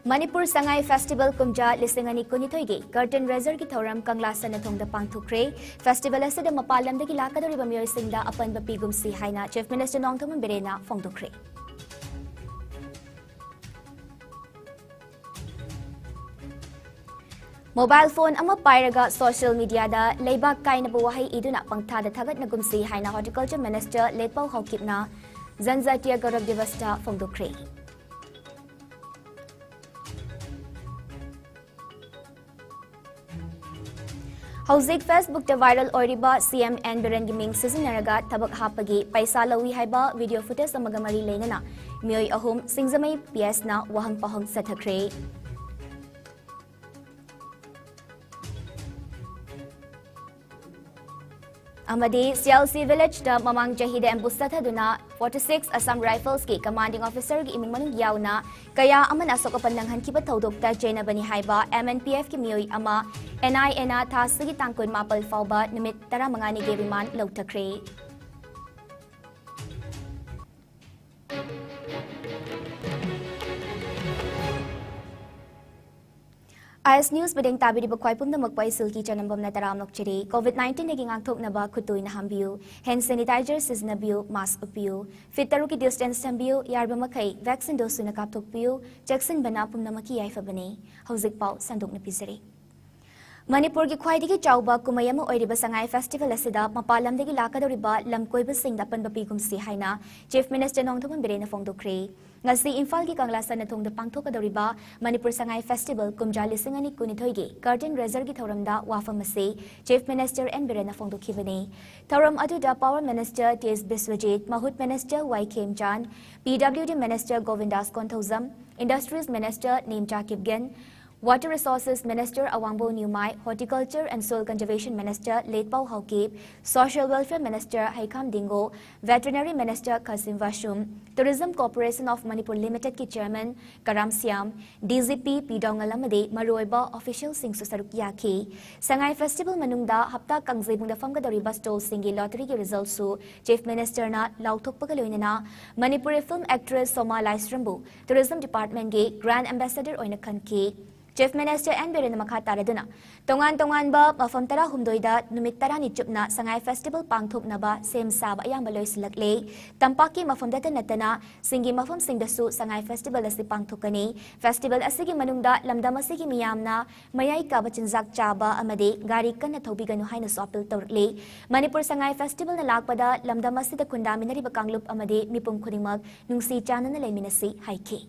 Manipur Sangai Festival Kumja Lisingani Kunitoigi, Curtain Reser ki Thoram Kangla Sanathong the Pangthukre, Festival Asada Mapalam the Kilakadori Bamir Singda upon Bapigum Si Haina, Chief Minister Nongtham Berena Fongdukre. Mobile phone ama pairaga social media da leibak kaina buwahay iduna pangthada thagat na gumsi haina Horticulture Minister Letpau Haukipna Zanzatia Gaurav Divasta Fongdukre. Hauzik Facebook the viral oriba CMN Berengi Ming Sizinaraga Tabak Hapagi Paisa Lawi Haiba video footage amagamari lenana Mioy Ahum Singzamay PS na Wahang Pahong Satakre. Amadi CLC Village the Mamang Jahide Ambusata Duna 46 Assam Rifles ki commanding officer ki imong manung yaw na kaya aman asok pananghan kiba tawdok Jaina Bani Haiba MNPF ki miyoy ama NINA tha sigi tangkon mapal fawba nimit tara mangani ge riman lawtakre. IS News bedeng tabi di bakwai pum na magpay SILKY CHANAMBAM na taram nokchiri COVID-19 naging angthok na ba kutoy na hambiu hand sanitizer siznabiu mask upiu fitaru ki distance tambiu yarba makai vaccine dose na kaptok piu Jackson bana pum na makiyai fa bane hauzik pau sandok na pizari. Manipur ki khwaidigi chawba kumayama oiriba Sangai Festival asida mapalamdagi lakadoriba lamkoiba singda panbapigum si haina Chief Minister Nongtham Berena Fongdukre. Ngasi Imphal ki Kanglasa na thongda pangthokadoriba Manipur Sangai Festival kumja lisingani kunithoigi Curtain Reser ki thoramda wafamase Chief Minister N Berena Fongdukhibani. Thoram aduda Power Minister T.S. Biswajit, Mahut Minister Y. Kemchan, PWD Minister Govindas Konthozam, Industries Minister Nimcha Kipgen, Water Resources Minister Awangbo Nyumai, Horticulture and Soil Conservation Minister Letpau Haukip, Social Welfare Minister Haikam Dingo, Veterinary Minister Kasim Vashum, Tourism Corporation of Manipur Limited ki Chairman Karam Siam, DZP Pidongalamade Maroiba Official Singsu Sarukyaki, Sangai Festival Manungda Hapta Kangzibung da Famgadoriba Stol Singi Lottery ki results su Chief Minister na Lautok Pagaloinana, Manipuri Film Actress Soma Laisrambu, Tourism Department ge Grand Ambassador Oina Kanki, Chief Minister N. Berena Makataraduna, Tongan ba mafam tara humdoida numit tara ni chupna Sangai Festival pangthok na ba sem saba ayang baloy silakle, tampaki mafam data natana, singi mafam singdasu Sangai Festival asi pangthokani, Festival asigi manungda lamdam asigi miyamna, mayay ka bachinzak chaba amade, gari kan na thobiganu hay na sopil torle, Manipur Sangai Festival na lakpada lamdam asida kundami na ribakanglup amade mipung kunimag nung si chana na layminasi haiki.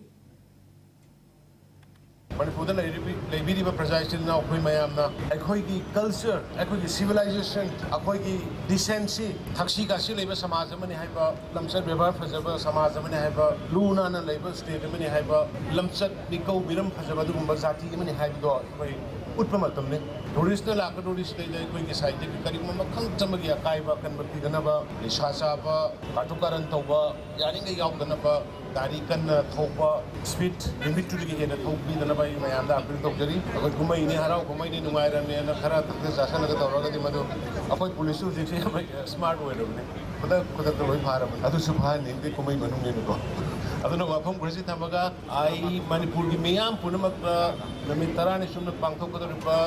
Manipur da laibiriba prajaichin na akhoi mayamna akhoi ki culture akhoi ki civilization akhoi ki decency thaksi ka si leiba samaj amani haiba lamsar bebar phajaba samaj amani haiba luna na leiba state amani haiba lamsat nikau biram phajaba dugumba jati amani haiba do akhoi utpa matamne tourist na laka tourist le akhoi ki site ki karima makhang chamagi akaiba kanbati ganaba lisasa ba katukaran tauba yani ngai yaudana ba dari kan thopa speed limit to gi hena thopi dana bai mayam da apil tokjari agar kumai ni harau kumai ni nungai ran ne na khara takte sasa na tawra ga madu apoi police ju je smart way ne khoda to loi phara adu subha ni de kumai manu ne ko adu no mafam kursi thamaga ai manipur gi mayam punamak namit tarani sumna pangthok ko ba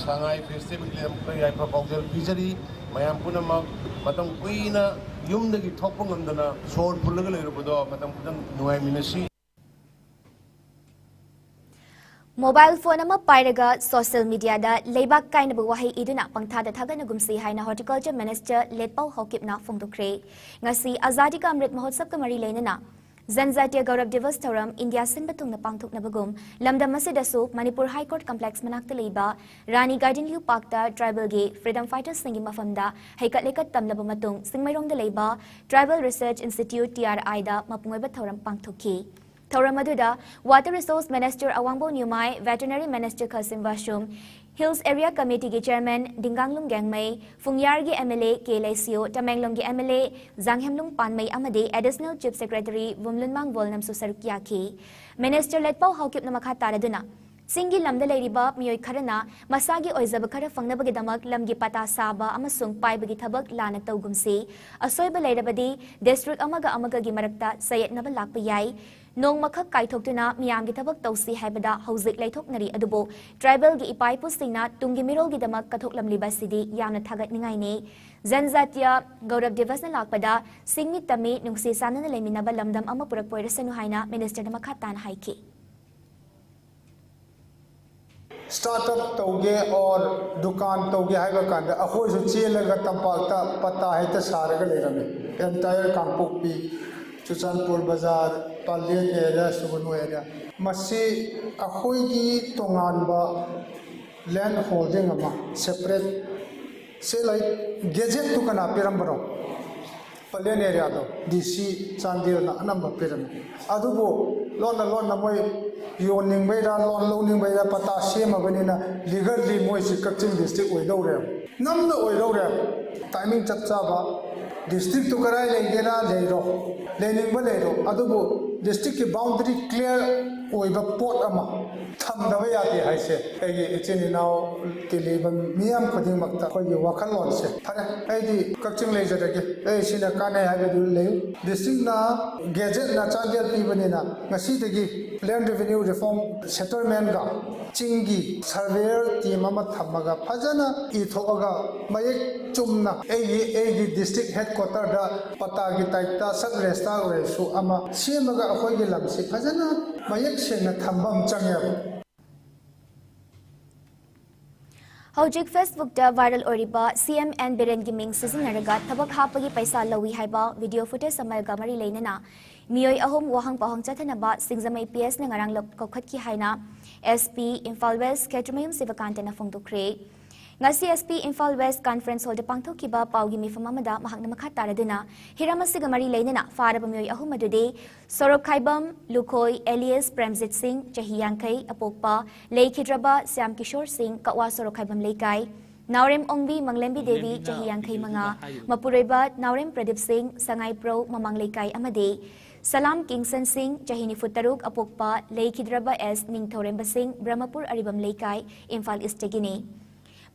Sangai Festival le am ai proposal bijari mayam punamak matang kuina yumdagi thokpang amdana sor pulaga leirubudo matam pujan nuai minasi. Mobile phone ama pairaga social media da leibak kaina buwahay iduna pangthada thaga na gumsi haina Horticulture Minister Letpau Haukip na Fongdukre. Ngasi Azadi ka Amrit Mahotsav ka mari lenana Zanzatia Gaurav Divas Thoram India Sin Batung na pangthok na bagum lamdam masidasu Manipur High Court Complex manakta leiba Rani Garden Liu Parkta Tribal Gay Freedom Fighters singi mafamda haikat lekat tamlaba matung singmairong da leiba Tribal Research Institute TRI da mapungoiba thoram pangthoki. Thoram aduda Water Resource Minister Awangbo Nyumai, Veterinary Minister Kasim Vashum, Hills Area Committee ki Chairman Dinganglung Gangmay, Fungyar gi MLA Kelaisio, Tamenglong gi MLA Zanghemlung Panmay Amade, Additional Chief Secretary Vumlunmang Volnam Susarukyaki, Minister Letpau Haukip na makataraduna Singi lamda leiriba miyoi kharana masagi oizaba khara fangnabagi damak lamgi pata saba amasung paibagi thabak lana tawgumsi asoiba leirabadi district amaga gi marakta sayetnaba lakpa yai nong makhak kaithoktuna miyamgi thabak tawsi haibada hauzik leithoknari adubo tribal gi ipai pusingna tungi mirol gi damak kathoklamliba sidi yamna thagat ningai ne Zanzatia Gaurav Devasna lakpada singmi tami nungsi sanana leminaba lamdam ama purak poirasanu haina minister na makhatan haiki startup तौगे और दुकान तौगे हाइबा कांदा अखोय सु चेलगा तंपालता पत्ता हेता सारगा लेरमे entire कांपोपी चुचानपुर बाजार पालियन area सुगनु area मसी अखोय की तोंगानबा लैंड होल्डिंग अमा सेपरेट से लाइक गेजेट तो कना पेरमबरो पालियन एरिया दो डीसी चांदेल ना नंबर पेरमे अदुबो लोन मोय योनिंग बैरा लोन लोनिंग बैरा पता सेमबनिना लीगली मोय से कक्चिंग डिस्ट्रिक्ट ओइदौरे नमना ओइदौरे टाइमिंग चच्चाबा डिस्ट्रिक्ट तो कराय लेगेरा लेरो लेनिंगबा लेरो अदुबो डिस्ट्रिक्ट की बाउंड्री क्लियर ओइबा पोट अमा थमदबा यादे हाइसे एगी इचेनिनाव तिलेबन मियाम खदिंग मक्ता खोय वखल लोन से फरे एदी कक्चिंग लेजरगे ए सिना काने हाइबेदु लेउ डिस्ट्रिक्ट ना गेजेट ना चांगेल पीबनिना ngasi land revenue reform settlement का चिंगी सर्वेयर टीम थमगा फजना इथोगा मयक चुमना एगी डिस्ट्रिक्ट हेडक्वार्टर दा पता की टाइपता सब रेस्टा रेसु अमा सेमगा अखोगी लमसे फजना मयक सेना थंबम चंगे Hojik Facebook da viral oriba CMN Biren gi ming sizinaraga thabak hapagi paisa lawi haiba video footage samalga mari leinana miyoi ahom wahang pahang chathanaba singzamai PS na ngarang lok kokhat ki haina SP Imphal West Ketramayum Sivakanta na phongdokre ngasi SP Imphal West Conference Hall de pangthokiba paugi mifam amada mahakna makha taraduna hiramasiga mari leinana faraba miyoi ahom adude Sorok Khaibam Lukhoi Elias Premjit Singh Chahiyankai Apokpa Leikhidraba Syam Kishore Singh Katwa Sorok Khaibam Leikai Naurem Ongbi Manglembi Devi Chahiyankai Manga Mapureba Naurem Pradip Singh Sangai Pro Mamang Leikai Amade Salam Kingston Singh Chahini Futaruk Apokpa Leikhidraba S Ningthoremba Singh Brahmapur Aribam Leikai Imphal East Tegine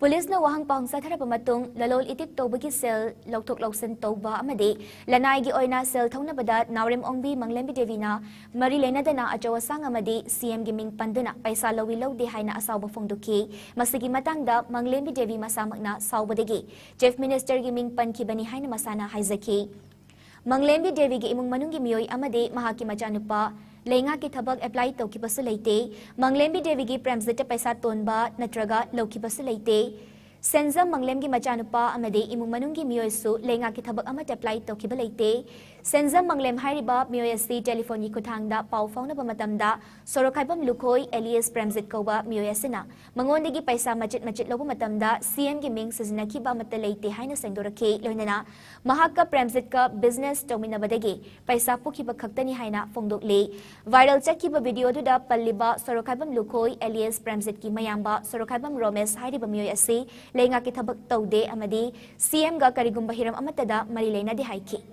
Police na wahang pahangsa tharapa matung lalol itik tobagi sel lokthok loksen toba amade lanai gi oina sel thongna bada Naurem Ongbi Manglembi Devina mari lena dana ajawasang amade CM gi ming panduna paisa lowi lode haina asawba phongduki masigi matangda Manglembi Devi masamakna sawbadegi Chief Minister gi ming panki bani haina masana haizaki Manglembi Devi gi imung manungi miyoi amade mahaki machanupa Lenga ki thabak apply tauki basu leite Manglembi Devi gi Premjit paisa tonba natraga loki basu leite Senza Manglemgi machanupa amade imung manungi miyoisu lenga ki thabak ama apply tauki baleite Senza Manglem hairiba miyoyasi telephone kuthangda pau fauna bamatamda Sorokhaibam Lukhoi Elias Premjit koba miyoyasina mangondigi paisa machit lobu matamda CM gi ming sizinaki ba mataleite haina sengdorake loinana mahaka Premjit ka business tomina badagi paisa pukhiba khaktani haina phongdokle viral chakkiba video duda palliba Sorokhaibam Lukhoi Elias Premjit ki mayamba Sorokhaibam Romes hairiba miyoyasi lenga ki thabak taude amadi CM ga karigumba hiram amatada mari leina de haiki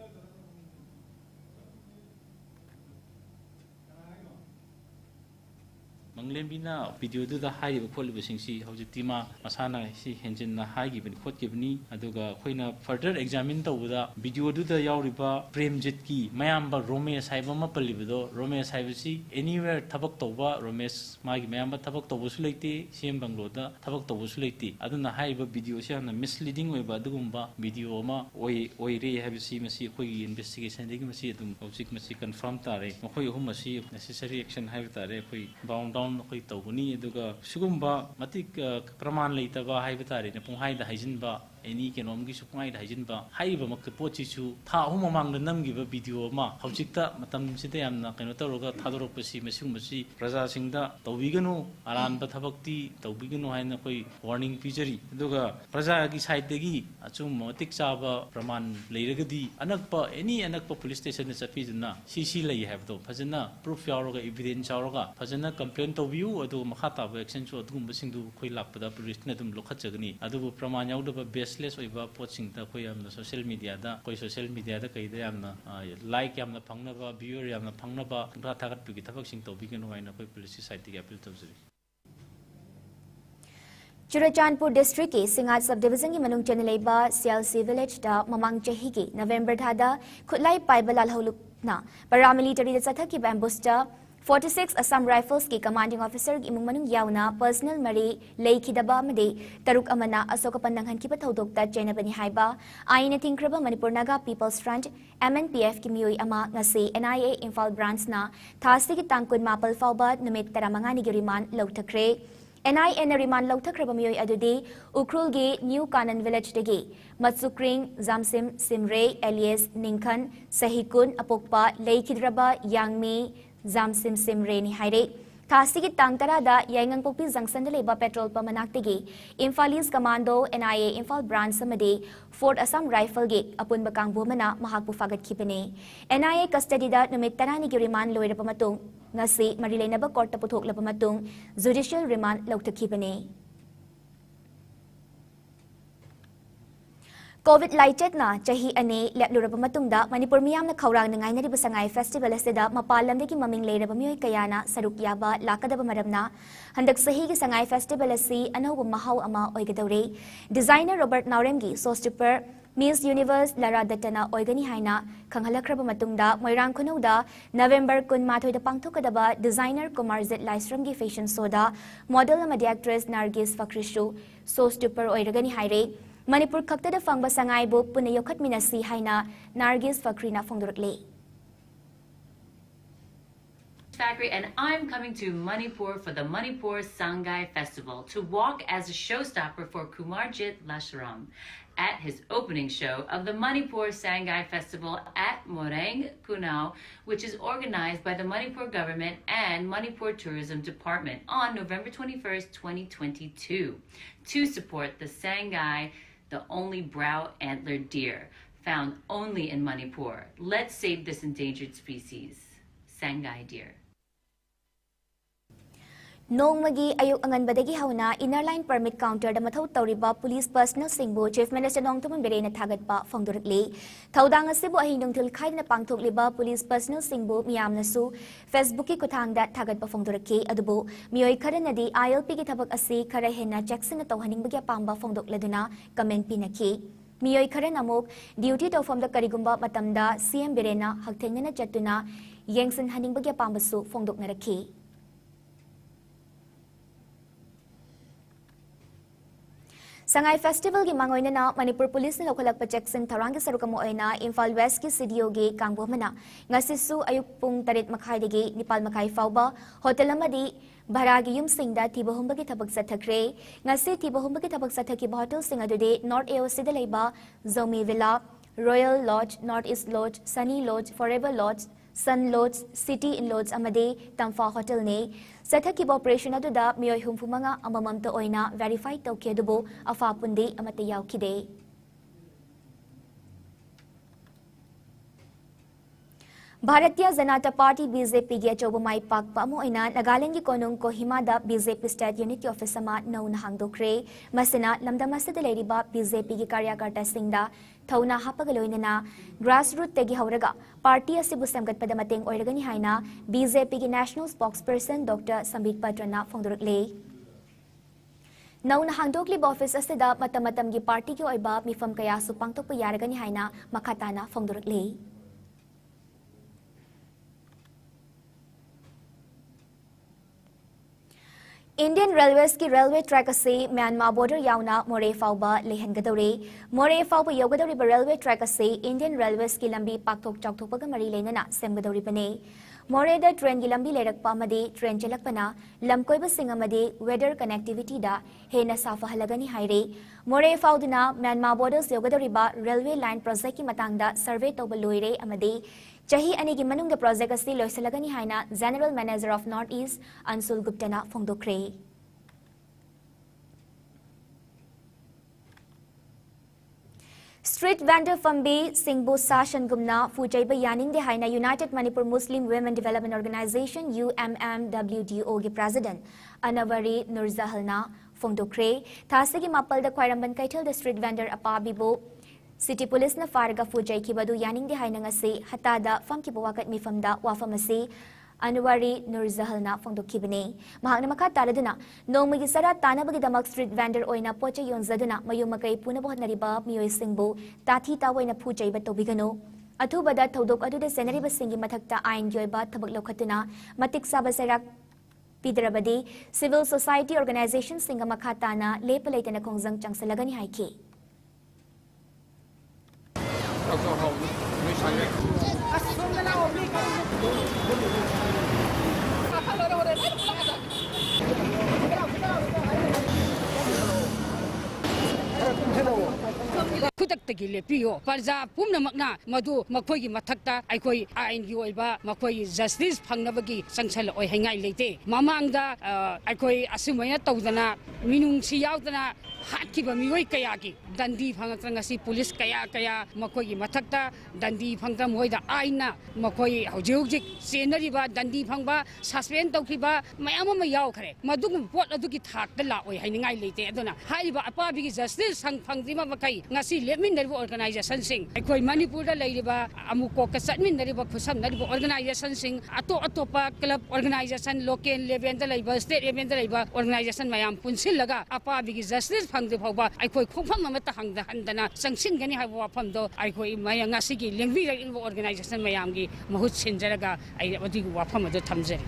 Manglembina video du da hai khol bising si hojiti ma masana si henjin na hai gi bin khot gi bni aduga khoina further examine to da video du da yauriba Premjit ki mayam ba Romesh haiba ma palibido Romesh haiba si anywhere thabak tawba Romesh ma gi mayam ba thabak tawbu su leite CM Banglo da thabak tawbu su leite aduna haiba video si na misleading oiba adugumba video ma oi re haiba si masi khoi investigation degi masi adum hojik masi confirm tare khoi hum masi necessary action haiba tare khoi bound down koi tawbuni aduga sugumba matik praman leitaba haiba tare ne punghai da haijinba any kenom gi supai da haijinba haiba mak pochi chu tha hum mamang nam gi ba video ma hojikta matam sida yamna keno tawroga thadorok pasi masung masi praja singda tawbiganu aran ba thabakti tawbiganu haina koi warning pijari aduga praja gi side degi achum matik chaba praman leiragadi anakpa any anakpa police station na chapiduna cc lei have to phajana proof yaroga evidence yaroga phajana complaint tawbiu adu makhata ba action chu adugum singdu koi lakpada police na dum lokhatchagni adu praman yawda baseless oiba poching ta koi amna social media da kai da amna like amna phangna ba viewer amna phangna ba thagat pi gi thabak sing tawbiganu haina koi police side gi appeal tawjari Churachandpur district ke Singat subdivision ki manung chenelaiba CLC village da mamang chahi ki November thada khutlai paibal alholuk na paramilitary da sathak ki ambush da 46 Assam Rifles ki commanding officer ki imung manung yauna personal mari leikidaba amade taruk amana asoka pandanghan ki pathodok ta chainabani haiba aina thingkraba Manipur Naga People's Front MNPF ki mioi ama ngasi NIA Imphal branch na thasi ki tangkun mapal fawba numit 15 ni remand lauthakre NIA na remand lauthakhraba mioi adudi Ukrul gi New Kanan village degi Matsukring Zamsim Simre alias Ningkhan Sahikun apokpa leikidraba Yangmi Zamsim Simre ni haire thasi ki tang tarada yaingang pokpi junction de leba petrol pump manaktegi Imphalis Commando NIA Imphal branch samade Fort Assam Rifle ge apun bakang bomana mahakpu fagat khipane NIA custody da numit 10 ni remand loirapa matung ngasi marilena ba court ta puthok lapa matung judicial remand lauthakipane COVID laitet na chahi ane leplurapa matungda Manipur miyam na khawrang na ngai nari basangai festival asida mapalam de ki maming leiraba mioi kayana saruk yaba lakadaba maramna handak sahi ki sangai festival asi anhoba mahau ama oigadore designer Robert Naurem gi sostuper Miss Universe Lara Datana oigani haina khanghalakhraba matungda Moirang Khunauda November 18 da pangthokadaba designer Kumarzit Laisram gi fashion soda model amadi actress Nargis Fakhrishu sostuper oiragani haire Manipur khakta da fangba sangai bu puna yokhat minasi haina Nargis Fakhrina fongdurakle Factory, and I'm coming to Manipur for the Manipur Sangai Festival to walk as a showstopper for Kumarjit Lasharam at his opening show of the Manipur Sangai Festival at Moreng, Kunao, which is organized by the Manipur government and Manipur Tourism Department on November 21st, 2022 to support the Sangai, the only brow antlered deer found only in Manipur. Let's save this endangered species, Sangai deer. Nongmagi ayuk anganbadagi hauna inner line permit counter da mathau tawriba police personnel singbu chief minister Nongtuman Berena thagatpa fongdurikle thaudang asibu ahindung thil khaidna pangthokliba police personnel singbu miyamnasu Facebook ki kuthangda thagatpa fongdurike adubu mioi kharanadi ILP ki thabak asi khara hena jackson tawhaningbagi pamba fongdokladuna comment pinaki mioi kharan amuk duty tawfam da karigumba matamda CM Berena hakthengna chatuna yengsan haningbagi pambasu fongdoknaraki Sangai Festival ki mangoina na Manipur Police ni lokalak pa Jackson Tharang ki sarukamo oina Imphal West ki CDO gi kangbo mana ngasisu ayuk pung tarit makai degi Nipal makai fauba hotel amadi bharagi yum singda tibahumba ki thabak sathakre ngasi tibahumba ki thabak sathaki hotel sing adude North AOC da leiba Zomi Villa Royal Lodge North East Lodge Sunny Lodge Forever Lodge Sun Lodge City in Lodge amade Tamfa Hotel ne Sathaki operation aduda mioi humfumanga amamamta oina verify tawke adubo afa pundi amate yaukide Bharatiya Janata Party BJP gi achoba mai pakpa amo oina Nagaland gi konung Kohima da BJP State Unity Office ama nauna hangdokre masina lamdamasada leiriba BJP gi karyakarta singda thauna hapagaloinana grassroots tegi hauraga party asibu samgatpada mateng oiragani haina BJP gi national spokesperson Dr. Sambit Patrana fongdurukle nauna hangdokli office asida matamatam gi party gi oiba mifam kaya su pangtokpa yaragani haina makhatana fongdurukle Indian Railways ki railway track ase Myanmar border yauna More fauba lehengadore More fauba yogadore ba railway track ase Indian Railways ki lambi pakthok chakthokpaga mari lenana semgadore bane More da train ki lambi lerakpa amade train chalakpana lamkoiba sing amade weather connectivity da hena safa halagani haire More fauduna Myanmar borders yogadore ba railway line project ki matangda survey toba loire amade Chahi anigi manungda project asi loisalagani haina General Manager of North East Ansul Guptana fongdokre Street vendor Fambi Singbu Sashan Gumna Fujaiba Yaning de Haina United Manipur Muslim Women Development Organization UMMWDO gi President Anavari Nurzahalna Fongdokre Thasigi Mapal da Kwairamban Kaital the street vendor Apabibo City Police na Farga Fujai ki badu yaning de hainang ase hatada fam ki bawakat mi famda wafam ase Anwari Nurzahalna Fongdokibane. Mahangna Taraduna, no Migisara Tanabagi Damak Street Vendor Oina Pocha Yonzaduna, Mayumakai Punabot Nariba, Mio Singbo, Tati Tawena Puja Batobigano. Atubada Todok Adu the Senari Singi Matakta Ain Yoiba Tabak Lokatuna, Matik Sabasarak Pidrabadi, Civil Society Organization Singamakatana, Lepalate Kongzang Changsalagani Haiki. Kudakta lepiyo parja pumnamakna madu makhoi gi mathakta aikoi ain gi oiba makhoi justice phangnabagi sangsal oi hangai leite mamangda aikoi asumaya tawdana minung si yaudana hatkiba mioi kaya gi dandi phangatra si police kaya kaya makhoi gi mathakta dandi phangta moida aina makhoi hojik senariba dandi phangba suspend tawkhiba mayam ma yaw khare madugum pot adugi thakta la oi haingai leite aduna haiba apabi gi justice sang phangdima makai ngasi lepminariba organization sing aikoi Manipur da leiriba amuko ka satminariba khusam nariba organization sing atopa club organization local level da leiba state level da leiba organization mayam punsillaga apabi gi justice phangde phawba aikoi khongpham amata hangda handana sangsin gani haiba wafam do aikoi maya ngasi gi lengwi organization mayam gi mahut sinjaraga ai adi wafam ado thamjari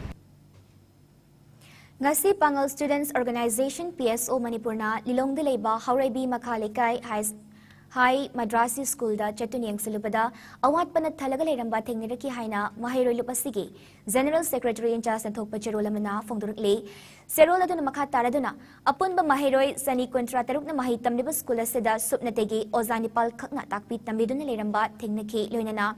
Ngasi Pangal Students Organization PSO Manipurna Lilong de Leba Hauraibi Makhalekai High Madrasi School da Chatuniang Silubada Awat Panat Talaga Ramba Tengniraki Haina Mahiro Lupasigi General Secretary in Charge Santok Pacherolamana Fongdurle Serola Duna Makataraduna Upon Ba Mahiroi Sani Contra Tarukna Mahitam Niba School Seda Supnategi Ozanipal Kakna Takpi Tamiduna Leramba Tengnaki Luinana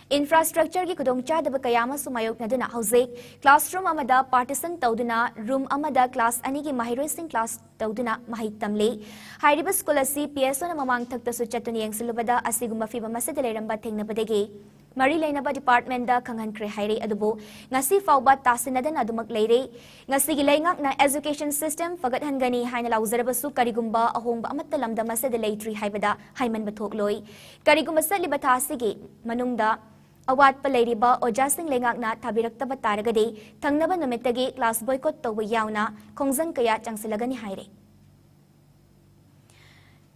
Infrastructure ki kudongcha daba kayama sumayok na duna hauzik classroom amada partition tawduna room amada class ani ki mahiroi sing class tawduna mahitamle hairiba school asi PSO na mamang thakta su chatuni yang silubada asiguma fiba masada leramba thengna badege Mari Lainaba Department da Kangan Kre Haire Adubo, Ngasi Fauba Tasinadan Adumak Leire, Ngasi Gilangak na Education System, Fagat Hangani, Haina Lauzarabasu, Karigumba, Ahomba Amatalam da Masada Laitri Haibada, Haiman Batokloi, Karigumasa Libatasigi, Manungda, Awat Paleriba, o Jasing Lengak na Tabirakta Bataragade, Tangnaba Namitagi, Class Boycott Towa Yauna, Kongzang Kaya Changsilagani Haire.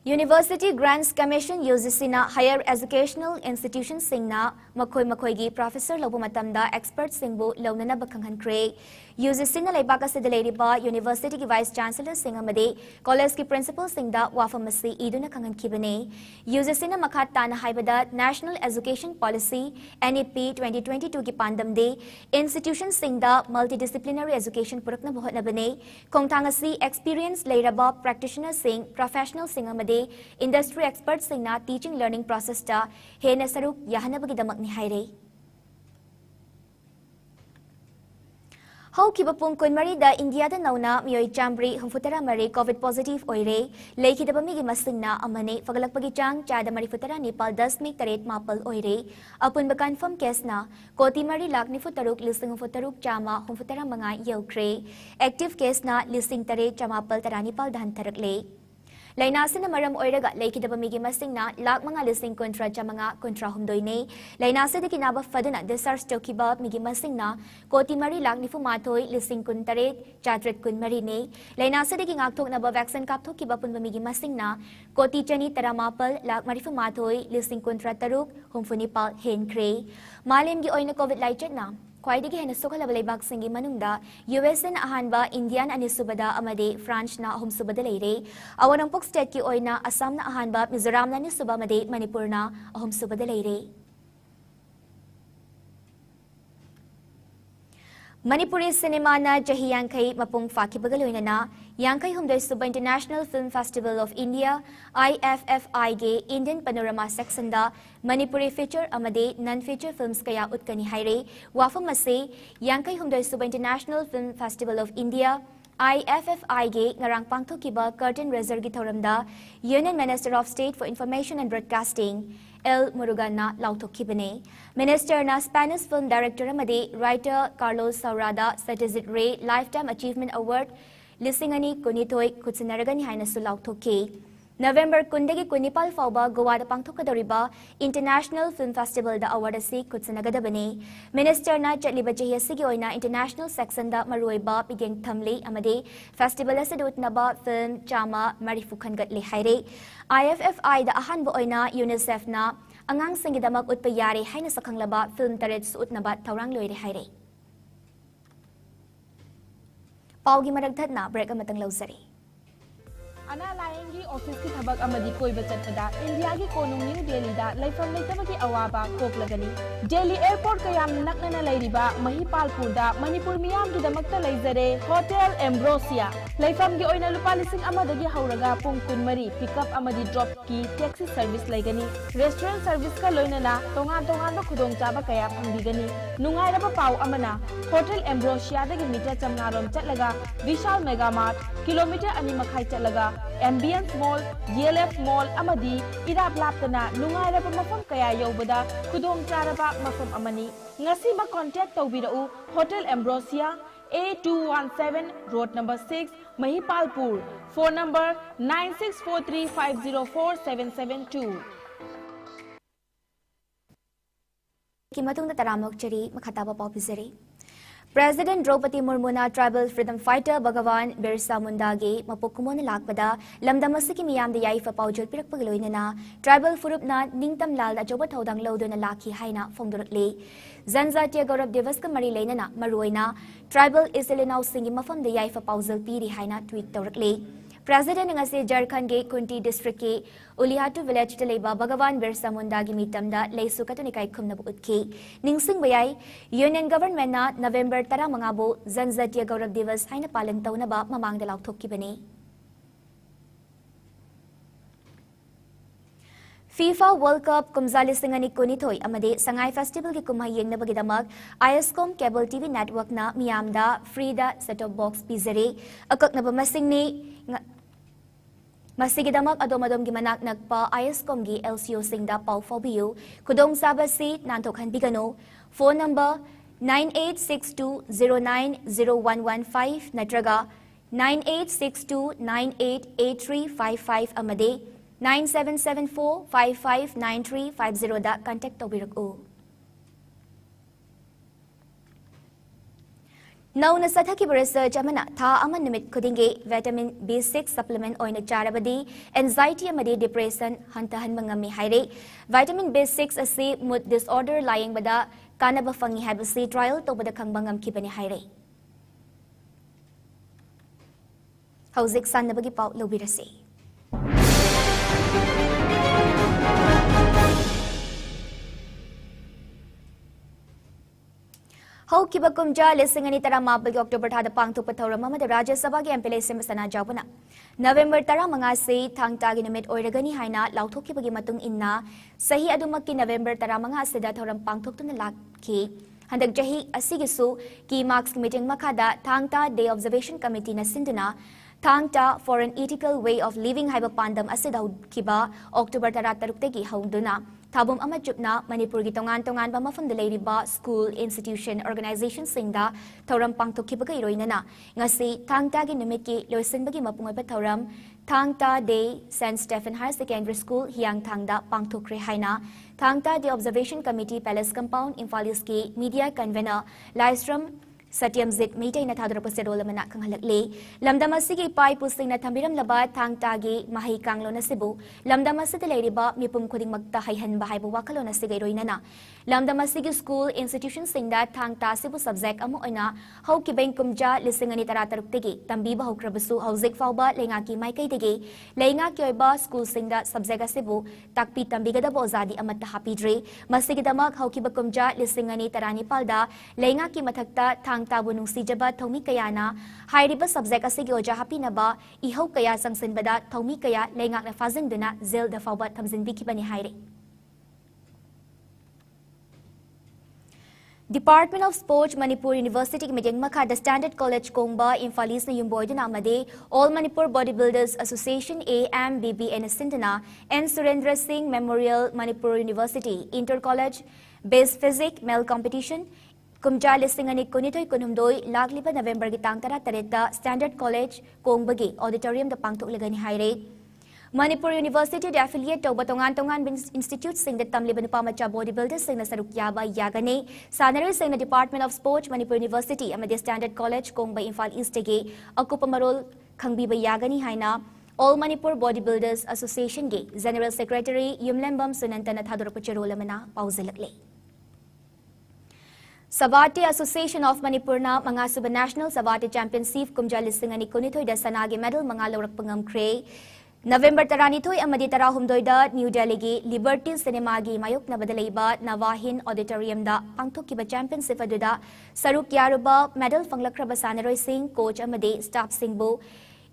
University Grants Commission UGC-na Higher Educational Institutions singna makhoi gi Professor Lobumatamda Expert singbu launana bakanghan kre UGC-na laibaka sidaleiriba University ki Vice Chancellor singamade College ki Principal singda wafamasi iduna kanghan kibane UGC-na makhat tana haibada National Education Policy NEP 2022 ki pandamde institution singda multidisciplinary education purakna bohotna bane kongthangasi experience leiraba practitioner sing professional singamade industry experts singna teaching learning process ta hena saruk yahanabagi damak ni haire How kibapung kunmari da India da nauna miyoi chambri humfutara mari COVID positive oire leiki da bamigi masingna amane fagalakpagi chang chada mari futara Nepal 10 mig taret mapal oire apun ba confirm case na koti mari lak ni futaruk lising futaruk chama humfutara manga yokre active case na lising taret chamapal tara Nepal dan tarakle Lainasa na maram oiraga laikidaba migi masingna lak mga lising kontra cha mga kontra humdoine lainasa de kinaba faduna desars tokiba migi masingna koti mari lak nifu mathoy lising kuntare chatret kun mari ne lainasa de kingakthok na ba vaccine kapthok kiba pun migi masingna koti chani taramapal lak marifu mathoy lising kontra taruk humfunipal henkre malem gi oina covid laichet na Kwaidigi hena sokalaba laibak singi manungda US na ahanba Indian anisubada amade France na ahumsubada leire awanampok state ki oina Assam na ahanba Mizoram na nisubada amade Manipur na ahumsubada leire Manipuri cinema na jahi yankai mapung fakibagaloina na yankai humdai suba International Film Festival of India IFFI ge Indian Panorama section da Manipuri feature amade non-feature films kaya utkani haire wafam mase yankai humdai suba International Film Festival of India IFFI ge ngarang pangthokiba curtain raiser gi thoramda Union Minister of State for Information and Broadcasting El Murugan na lauthokibane Minister na Spanish film director amade writer Carlos Saurada Satyajit Ray Lifetime Achievement Award lisingani kunitoi kutsinaragani haina su lauthokki November 10 kunipal fauba Goa da pangthokadoriba International Film Festival da award asi kutsanagadabani. Minister na chatliba chahi asigi oina international section da maruiba pigeng thamle amade festival asidut naba film chama marifu khangat le haire. IFFI da ahanba oina UNICEF na angang singidamak utpa yare haina sakhanglaba film taret suutnaba thaurang loire haire. Paugi maragthatna break amatang lausari. अना लायंगी office की थबक अमदी कोई बचत पदा India की कोनुंग new Delhi दा लाइफम लेतब की अवाबा Coke लगनी Delhi airport का याम नकनना लैरिबा महिपालपुर दा मणिपुर मियाम की दमकता लैजरे होटल एम्ब्रोसिया लाइफम की ओइना लुपा लिसिंग अमदगी हौरगा पुंग कुनमरी पिकअप अमदी ड्रॉप की टैक्सी सर्विस लैगनी रेस्टोरेंट सर्विस का लोइनना तोंगान खुदोंग चाबा कया फंगबिगनी नुंगाइरबा पाउ अमना होटल एम्ब्रोसिया दगी मीटर चमनारोम चटलगा विशाल मेगा मार्ट किलोमीटर अनि मखाई चटलगा एम्बियंस मॉल DLF मॉल अमदी इराप लापतना नुंगाइरबा मफम कया यौबदा खुदोंग चारबा मफम अमनी ngasi ma contact tawbirau hotel ambrosia A217 road number 6 Mahipalpur phone number 9643504772 की मतुंग तरामोक चरी मखताबा पॉपिजरी President Draupadi Murmuna Tribal Freedom Fighter Bhagavan Birsa Munda ge mapokumon lakpada lamdamasiki miyam da yaifa paujol pirakpag loinana tribal furupna ningtam lal da joba thodang lodona lakhi haina fongdurle Zanzatia Gaurav Divas ka mari leinana maroina tribal isilinaw singi mafam da yaifa paujol piri haina tweet tawrakle President ngasi Jharkhand ge Kunti district ke Ulihatu village te leiba Bhagavan Birsa Munda gi mitamda leisu katuni kai khumna bu utke ningsing bayai Union government na November 15 bo Zanzatia Gaurav Divas haina palan tawna ba mamang da laukthok ki bani FIFA World Cup kumzali singani kunithoi amade Sangai Festival ki kumha yengna bagidamak Iscom Cable TV Network na miyamda free da set top box pizare akakna ba masingni Masigidamak adom gi manak nagpa Iscom gi LCO singda pau fobiu kudong sabasi nantokhan bigano phone number 9862090115 natraga 9862988355 amade 9774559350 da contact tawbiraku Nauna sathaki research amana tha aman nimit khudinge vitamin B6 supplement oina charabadi anxiety amadi depression hantahan mangami haire vitamin B6 asi mood disorder lying bada kanaba fangi habasi trial to bada khangbangam kibani haire hauzik sannabagi pau lobirase How Kibakumja listening tara mabal October thada pangthokpa thawram amada Rajya Sabha gi MPLA sem sana jawbana November tara manga se thangta gi numit oiragani haina lauthokibagi matung inna sahi adumakki November tara manga seda thawram pangthoktuna lakhi handak jahi asigisu ki marks meeting makada thangta day observation committee na sinduna thangta for an ethical way of living haiba pandam asidau kiba October tara taruktegi haunduna Thabum amachupna Manipur gi tongan ba mafam de ba school institution organization singda thoram pangthokhibaga iroinana ngasi thangta gi numit ki loisinbagi mapungai pa thoram thangta day St Stephen Higher Secondary School hiang thangda pangthokre haina thangta day observation committee palace compound Imphal ki media convener Livestream Satyam Zit Meeting na thadra Sedol Manak Halakle, Lamdamasigi Pai Pusing na Tamiram Labat, Tang Tagi, Mahi Kanglo na Cebu, Lamdamasiti Ladiba, Mipum Kuding Magtahihan Bahay Wakalo na Sigaroinana, Lamdamasigi School Institution Singda, Tang Ta Cebu Subject Amoina, How Kibeng Kumja, Lisingani Taratarutigi, Tambiba Hokrabasu, Hauzik Fauba, Lengaki Maikay Digi, Lenga Kyoiba, School Singda, Subject Cebu, Takpi Tambiga Bozadi Amata Hapidre, Masigidamak, How Kibakumja, Lisingani Tarani Palda, Lenga Kimatakta, Tang Tabo nung sijaba Thomi Kayana, Hairiba subject asigi oja happy na ba, ihaw kaya sang sinbada, Thomi Kaya, Lengak na fazing duna, Zil da Faubat Tamzin Biki Bani Hairi. Department of Sports Manipur University Meeting Makada Standard College Kongba Infalis na Yumboydana Amade All Manipur Bodybuilders Association AMBB and Sindana and Surendra Singh Memorial Manipur University Inter College Base Physics Male Competition Kumja lisingani kunitoy kunumdoy lagliba November gitang tara tareta Standard College Kongbagi Auditorium da pangtok lagani haire Manipur University da affiliate tauba tongan institute sing da tamliba nupa macha bodybuilders sing na saruk yaba yagani sanare sing na Department of Sport Manipur University amadi Standard College kongba Imphal East ge akupa marol khangbiba yagani haina All Manipur Bodybuilders Association ge General Secretary Yumlembam Sunantana thadorpa cherol amana pauzalakle Savate Association of Manipur na mga suba National Savate Championship kumja lising ani kunitoy da sanagi medal mga lawrak pangam kre November 32 amadi 13 da New Delhi gi Liberty Cinema gi mayok na badalaiba Navahin Auditorium da pangthokkiba championship aduda saruk yaruba medal fanglakraba sanaroi sing coach amadi staff singbu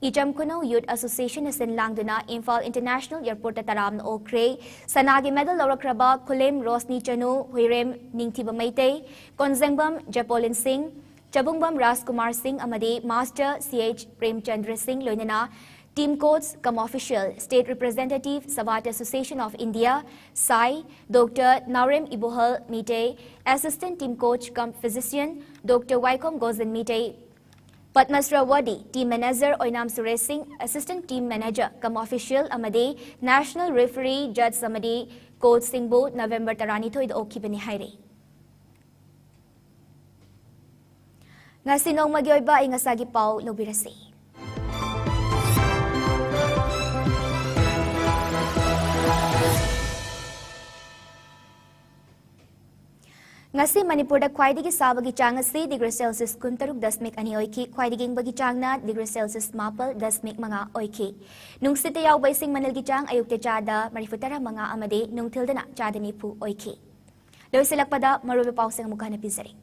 Icham Kuno Youth Association is in Langduna Imphal International Airport taram okre sanagi medal lawrakraba Kulem Rosni Chanu Huirem Ningthiba Maitei Konzengbam Japolin Singh Chabungbam Raskumar Singh amadi Master CH Premchandra Singh loinana Team Coach cum Official State Representative Savate Association of India Sai Dr. Narem Ibuhal Mitei Assistant Team Coach cum Physician Dr. Waikom Gozen Mitei Padmasra Wadi Team Manager Oinam Suresh Singh Assistant Team Manager cum Official Amadi National Referee Judge Samadi Coach Singbo November 32 okibani haire Ngasinong magyoyba ay ngasagi pau lobirasi Ngasi Manipur da khwaidigi sabagi chang asi degree Celsius 13.2 oiki khwaidigi bagi chang na degree Celsius 9.5 oiki nungsite yaw baising manilgi chang ayukte chada marifutara mga amade nungthildana chada nipu oiki loisilakpada marubi pausang mukana pizari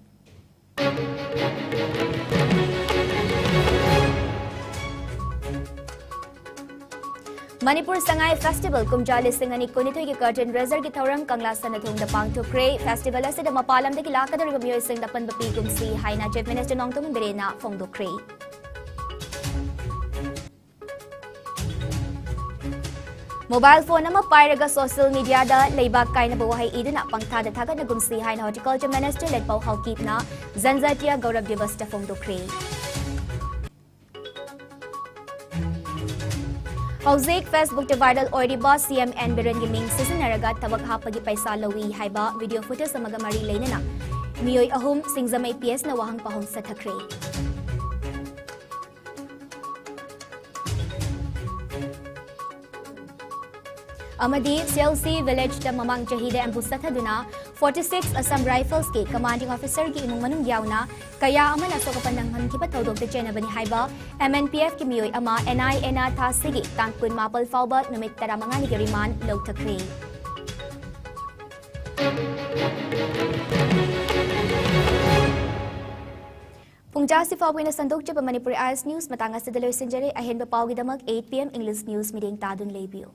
Manipur Sangai Festival kumjali singani kunitoy ki curtain raiser ki thorang kangla sanathong da pangthokre festival asida mapalam da ki lakadar bamiyoy sing da panbapi kumsi haina Chief Minister Nongtum Berena fongdokre Mobile phone nama pairaga social media da leibak kaina bawahay iduna pangtha da thaga na gumsi haina Horticulture Minister Ledpau Haukip na Zanzatia Gaurav Divas da fongdokre Hauzik Facebook te viral oiriba CMN Biren gi ming sisinaraga tabak hapagi paisa lawi haiba video footage samaga mari leinana miyoi ahum singjamai PS na wahang pahong sa thakre Amadi CLC village da mamang jahide ambusa thaduna 46 Assam Rifles ke commanding officer ki imong manung yauna kaya amana sokapan ng hankipa tawdog te chena bani haiba MNPF ki miyoy ama NINA thasigi tangpun mapal fawba numit tara mga ni riman law thakre Pungjasi fawin na sandok jaba Manipuri Eyes News matanga sa daloy senjare ahen ba pawgi damag 8 PM English News meeting tadun lebio